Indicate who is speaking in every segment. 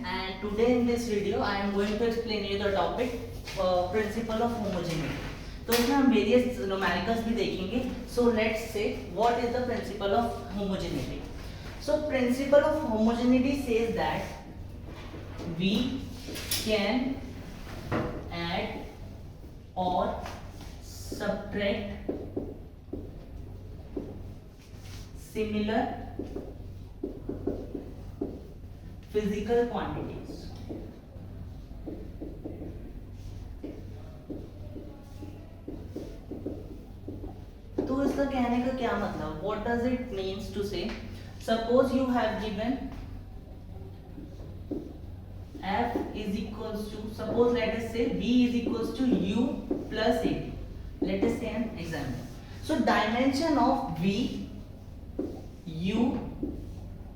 Speaker 1: and today in this video I am going to explain you the topic principle of homogeneity. तो इसमें हम various numericals भी देखेंगे. So let's say what is the principle of homogeneity. So principle of homogeneity says that we can add or subtract similar physical quantities. तो इसका कहने का क्या मतलब, what does it means to say, suppose you have given f is equals to, suppose let us say v is equals to u plus 80. Let us say an example. So dimension of v, u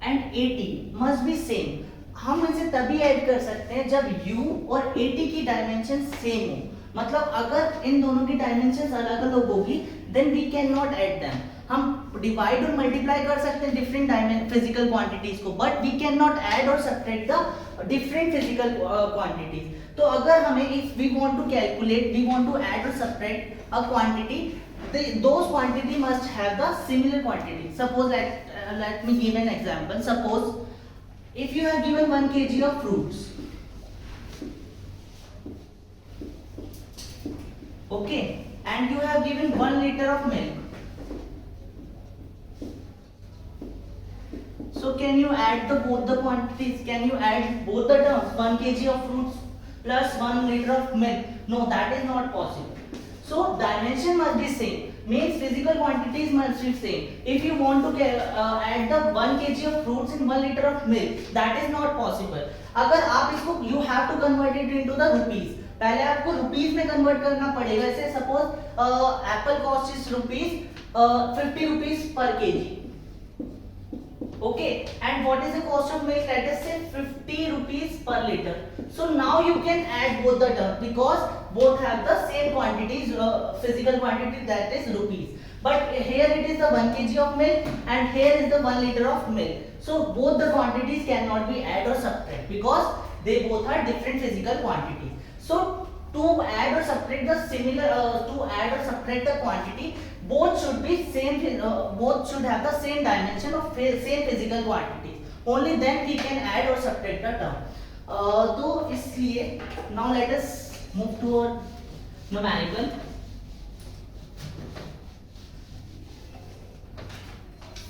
Speaker 1: and 80 must be same. हम इसे तभी add कर सकते हैं जब u और 80 की dimension same हो. मतलब अगर इन दोनों की डायमेंशन अलग अलग होगी then we can not add them. हम डिवाइड और मल्टीप्लाई कर सकते हैं डिफरेंट फिजिकल क्वांटिटीज को, but we can not add और subtract the different physical quantities. तो अगर हमें if we want to calculate, we want to add और subtract a quantity, those quantity must have the similar quantity. Suppose let me give an example. Suppose if you have given 1 kg of fruits, okay, and you have given 1 liter of milk, so can you add both the quantities? Can you add both the terms, 1 kg of fruits plus 1 liter of milk? No, that is not possible. So dimension must be same, means physical quantities must be same. If you want to add the 1 kg of fruits in 1 liter of milk, that is not possible. अगर आप इसको you have to convert it into the rupees. पहले आपको rupees में convert करना पड़ेगा. ऐसे suppose apple cost is rupees 50 rupees per kg. Okay, and what is the cost of milk? Let us say 50 rupees per liter. So now you can add both the terms because both have the same quantities, physical quantity, that is rupees. But here it is the 1 kg of milk and here is the 1 liter of milk. So both the quantities cannot be add or subtract because they both are different physical quantities. So to add or subtract the the quantity, both should be same, both should have the same dimension of same physical quantities. Only then we can add or subtract the term. तो इसलिए now let us move to a numerical.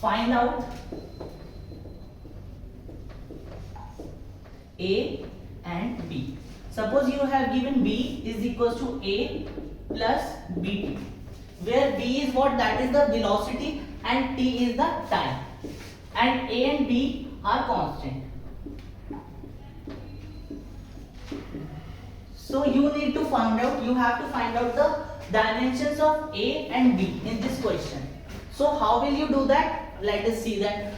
Speaker 1: Find out A and B. Suppose you have given B is equals to A plus BT, where B is what, that is the velocity and T is the time, and A and B are constant. So you need to find out, you have to find out the dimensions of A and B in this question. So how will you do that? Let us see that.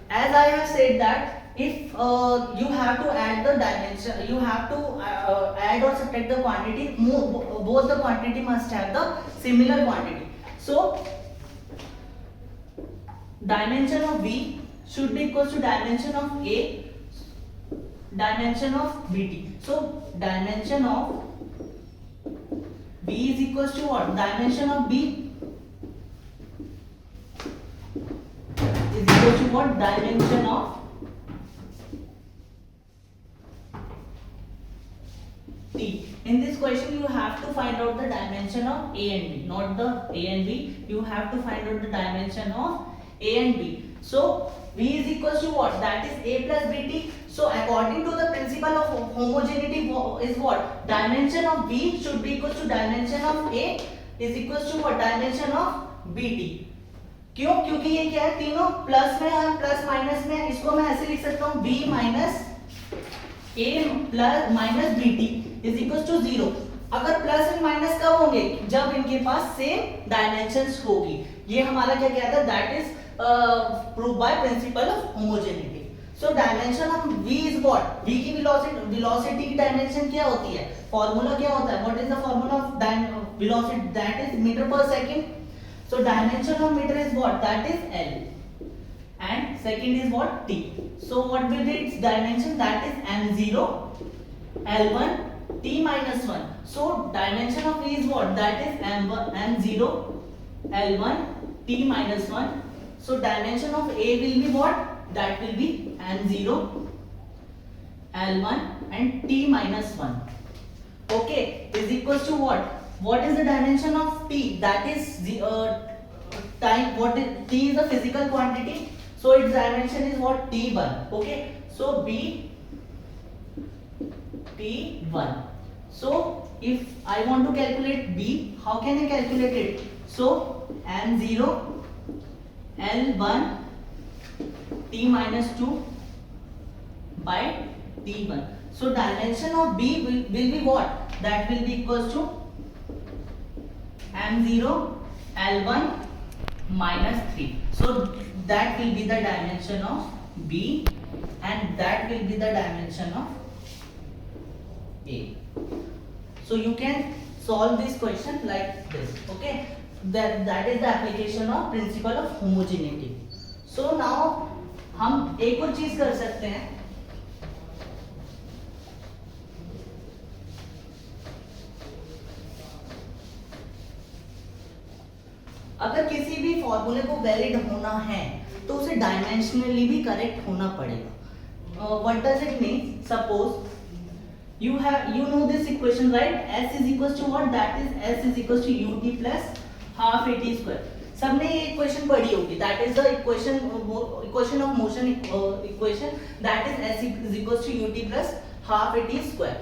Speaker 1: As I have said that if you have to add the dimension, you have to add or subtract the quantity, both the quantity must have the similar quantity. So dimension of B should be equal to dimension of A, dimension of BT. So dimension of B is equals to what? Dimension of B is equal to what? Dimension of T. In this question you have to find out the dimension of A and B, not the A and B. You have to find out the dimension of A and B. So V is equals to what? That is A plus BT. So according to the principle of homogeneity is what? Dimension of B should be equal to dimension of A is equals to what? Dimension of BT. क्यों? क्योंकि ये क्या है, तीनों plus में है, plus minus में है. इसको मैं ऐसे लिख सकता हूँ B minus A plus minus BT is equal to 0. अगर प्लस एंड माइनस कब होंगे? जब इनके पास सेम डायमेंशंस होगी. ये हमारा क्या कहता है? That is prove by principle of homogeneity. So dimension of v is what? v की वेलोसिटी की डायमेंशन क्या होती है? फार्मूला क्या होता है? What is the formula of velocity? That is metre per second. So dimension of metre is what? That is l. and second is what? T. So what will be its dimension? That is m0 L1 T minus 1. So dimension of A is what? That is m0 L1 T minus 1. So dimension of A will be what? That will be m0 L1 and T minus 1. Okay, is equals to what? What is the dimension of T? That is the time. What is T is a physical quantity. So its dimension is what? T1. Okay, so B T1. So if I want to calculate B, how can I calculate it? So m0 L1 T minus 2 by T1. So dimension of B will be what? That will be equals to m0 L1 minus 3. So that will be the dimension of B and that will be the dimension of A. So you can solve this question like this. Okay, that is the application of principle of homogeneity. So now हम एक और चीज कर सकते हैं. अगर किसी भी फॉर्मूले को वैलिड होना है तो उसे डायमेंशनली भी करेक्ट होना पड़ेगा. What does it mean? Suppose you know this equation, right? S is equals to what? That is S is equals to ut plus half at square. सबने ये इक्वेशन पढ़ी होगी. That is the equation of motion equation. That is S is equals to ut plus half at square.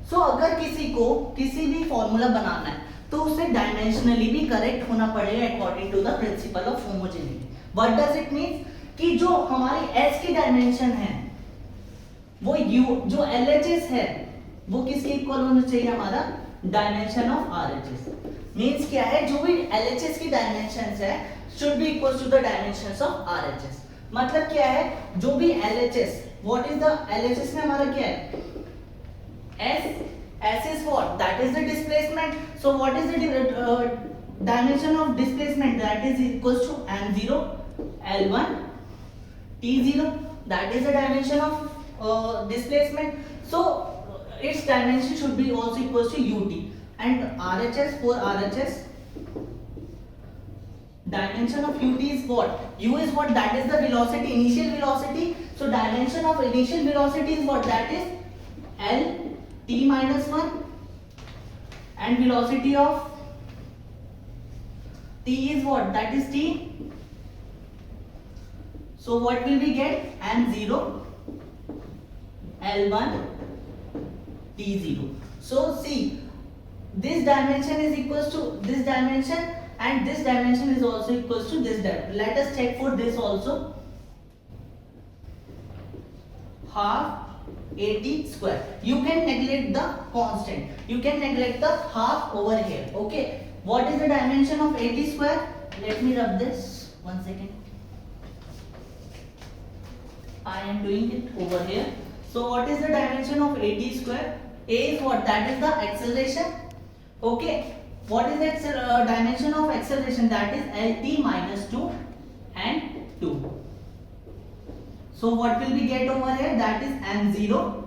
Speaker 1: So अगर किसी को किसी भी formula बनाना है तो उसे डायमेंशनली भी करेक्ट होना पड़ेगा according to the principle of homogeneity. What does it mean? कि जो हमारी S की डायमेंशन है वो U जो LHS है वो किसके इक्वल होना चाहिए? हमारा डायमेंशन ऑफ RHS. मींस क्या है? जो भी LHS की डायमेंशंस है should be equal to the dimensions of RHS. मतलब क्या है? जो भी LHS, what is the LHS में हमारा क्या है? S is what? That is the displacement. So what is the dimension of displacement? That is equals to m0 L1 T0. That is the dimension of displacement. So its dimension should be also equals to ut. And RHS, for RHS dimension of ut is what? U is what? That is the velocity, initial velocity. So dimension of initial velocity is what? That is L T minus 1 and velocity of T is what? That is T. So what will we get? m0 L1 T0. So see, this dimension is equals to this dimension and this dimension is also equals to this dimension. Let us check for this also. Half at square. You can neglect the constant. You can neglect the half over here. Okay. What is the dimension of at square? Let me rub this. 1 second. I am doing it over here. So what is the dimension of at square? A is what? That is the acceleration. Okay. What is the dimension of acceleration? That is Lt minus 2 and 2. So what will we get over here? That is m0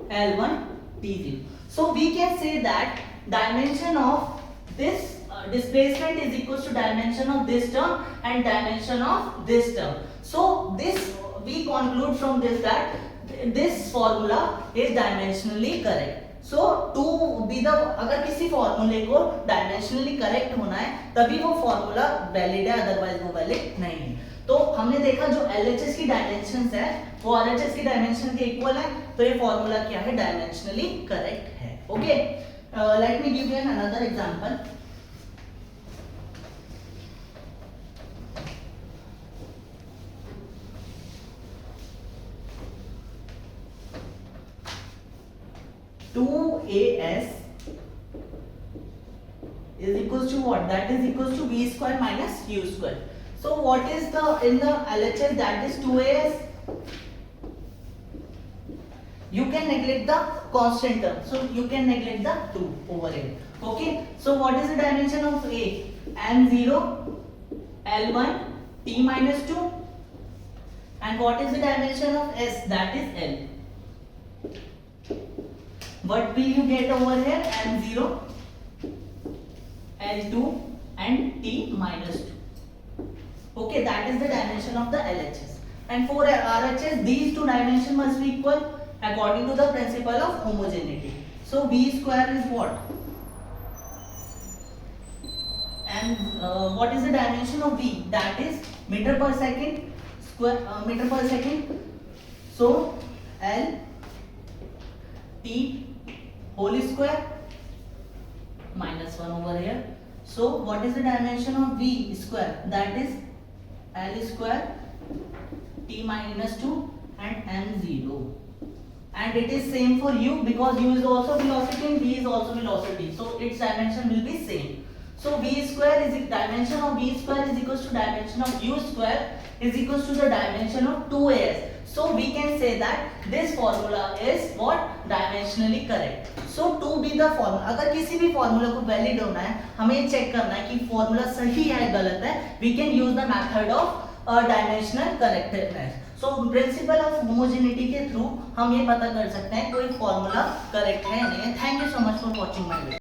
Speaker 1: L1 T0. So we can say that dimension of this displacement is equals to dimension of this term and dimension of this term. So this we conclude from this that this formula is dimensionally correct. So to be the अगर किसी फॉर्मूले को dimensionally correct होना है तभी वो formula valid है, otherwise वो वैलिड नहीं है. तो हमने देखा जो LHS की डायमेंशंस है वो RHS की डायमेंशन के इक्वल है, तो ये फॉर्मूला क्या है? डायमेंशनली करेक्ट है. Okay, let me give you an another example. AS is equals to what? That is equals to V square minus U square. So what is the in the LHS? That is 2AS. You can neglect the constant term, so you can neglect the 2 over here. Okay. So what is the dimension of A? M0 L1 T minus 2 And what is the dimension of S? That is L. What will you get over here? L0, L2 and T minus 2. Okay, that is the dimension of the LHS. And for RHS, these two dimensions must be equal according to the principle of homogeneity. So V square is what? And what is the dimension of V? That is meter per second square, meter per second. So L T whole square minus 1 over here. So what is the dimension of V square? That is L square T minus 2 and M0. And it is same for U because U is also velocity and V is also velocity. So its dimension will be same. So V square is dimension of V square is equals to dimension of U square is equals to the dimension of 2AS. So we can say that this formula is what? Dimensionally correct. So to be the formula, अगर किसी भी formula को valid होना है, हमें check करना है कि formula सही है गलत है. We can use the method of dimensional correctness. So principle of homogeneity के through हम ये पता कर सकते हैं कोई formula correct है या नहीं. Thank you so much for watching my video.